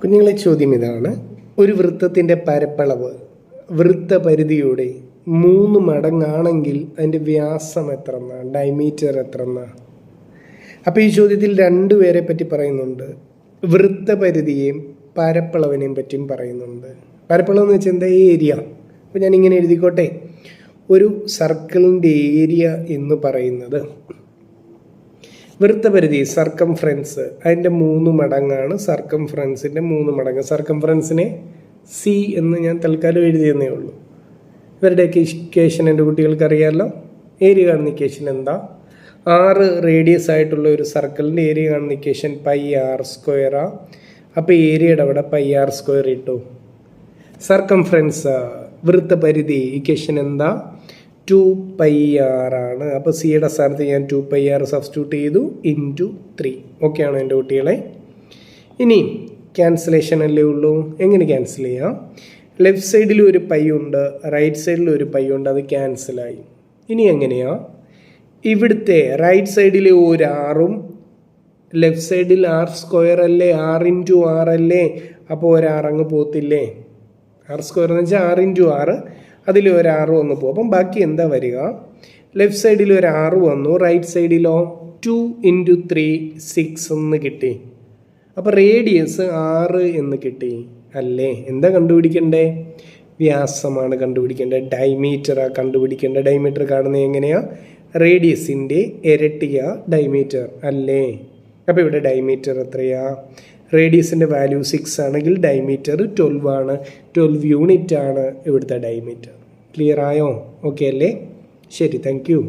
കുഞ്ഞുങ്ങളെ ചോദ്യം ഇതാണ്: ഒരു വൃത്തത്തിൻ്റെ പരപ്പളവ് വൃത്തപരിധിയുടെ 3 മടങ്ങാണെങ്കിൽ അതിൻ്റെ വ്യാസം എത്ര എന്നാ, ഡയമീറ്റർ എത്ര എന്നാ? അപ്പോൾ ഈ ചോദ്യത്തിൽ രണ്ടുപേരെ പറ്റി പറയുന്നുണ്ട്. വൃത്തപരിധിയെയും പരപ്പളവിനെയും പറ്റിയും പറയുന്നുണ്ട്. പരപ്പളവ് എന്ന് വെച്ചാൽ എന്താ? ഏരിയ. അപ്പോൾ ഞാനിങ്ങനെ എഴുതിക്കോട്ടെ. ഒരു സർക്കിളിൻ്റെ ഏരിയ എന്ന് പറയുന്നത് വൃത്തപരിധി സർക്കംഫറൻസ് അതിൻ്റെ 3 മടങ്ങാണ്. സർക്കംഫറൻസിൻ്റെ 3 മടങ്ങ്. സർക്കംഫറൻസിനെ സി എന്ന് ഞാൻ തൽക്കാലം എഴുതിയെന്നേ ഉള്ളൂ. ഇവരുടെയൊക്കെ ഇക്വേഷൻ എൻ്റെ കുട്ടികൾക്ക് അറിയാമല്ലോ. ഏരിയ കാണുന്ന ഇക്വേഷൻ എന്താ? 6 റേഡിയസ് ആയിട്ടുള്ള ഒരു സർക്കിളിൻ്റെ ഏരിയ കാണുന്ന ഇക്വേഷൻ πr². അപ്പോൾ ഏരിയയുടെ അവിടെ πr² ഇട്ടു. സർക്കംഫറൻസ് വൃത്തപരിധി ഇക്വേഷൻ എന്താ? 2πr ആണ്. അപ്പോൾ സിയുടെ സ്ഥാനത്ത് ഞാൻ 2πr സബ്സ്റ്റിറ്റ്യൂട്ട് ചെയ്തു ഇൻറ്റു 3. ഓക്കെ ആണോ എൻ്റെ കുട്ടികളെ? ഇനി ക്യാൻസലേഷൻ അല്ലേ ഉള്ളൂ. എങ്ങനെ ക്യാൻസൽ ചെയ്യാം? ലെഫ്റ്റ് സൈഡിൽ ഒരു പൈ ഉണ്ട്, റൈറ്റ് സൈഡിൽ ഒരു പൈ ഉണ്ട്, അത് ക്യാൻസലായി. ഇനി എങ്ങനെയാ? ഇവിടുത്തെ റൈറ്റ് സൈഡിലെ ഒരു ആറും ലെഫ്റ്റ് സൈഡിൽ r² അല്ലേ, 6 × 6 അല്ലേ, അപ്പോൾ ഒരു 6 അങ്ങ് പോകത്തില്ലേ? r² എന്ന് വെച്ചാൽ 6 × 6, അതിൽ ഒരു 6 വന്ന് പോകും. അപ്പം ബാക്കി എന്താ വരിക? ലെഫ്റ്റ് സൈഡിൽ ഒരു 6 വന്നു, റൈറ്റ് സൈഡിലോ 2 × 3 6 എന്ന് കിട്ടി. അപ്പോൾ റേഡിയസ് 6 എന്ന് കിട്ടി അല്ലേ? എന്താ കണ്ടുപിടിക്കണ്ടേ? വ്യാസമാണ് കണ്ടുപിടിക്കേണ്ടത്. ഡയമീറ്ററാണ് കണ്ടുപിടിക്കേണ്ടത്. ഡയമീറ്റർ കാണുന്നത് എങ്ങനെയാണ്? റേഡിയസിൻ്റെ ഇരട്ടിയാ ഡയമീറ്റർ അല്ലേ? അപ്പോൾ ഇവിടെ ഡയമീറ്റർ എത്രയാ? റേഡിയസിൻ്റെ വാല്യൂ 6 ആണെങ്കിൽ ഡയമീറ്റർ 12 ആണ്. 12 യൂണിറ്റ് ആണ് ഇവിടുത്തെ ഡയമീറ്റർ. ക്ലിയർ ആയോ? ഓക്കെ അല്ലേ? ശരി, താങ്ക് യു.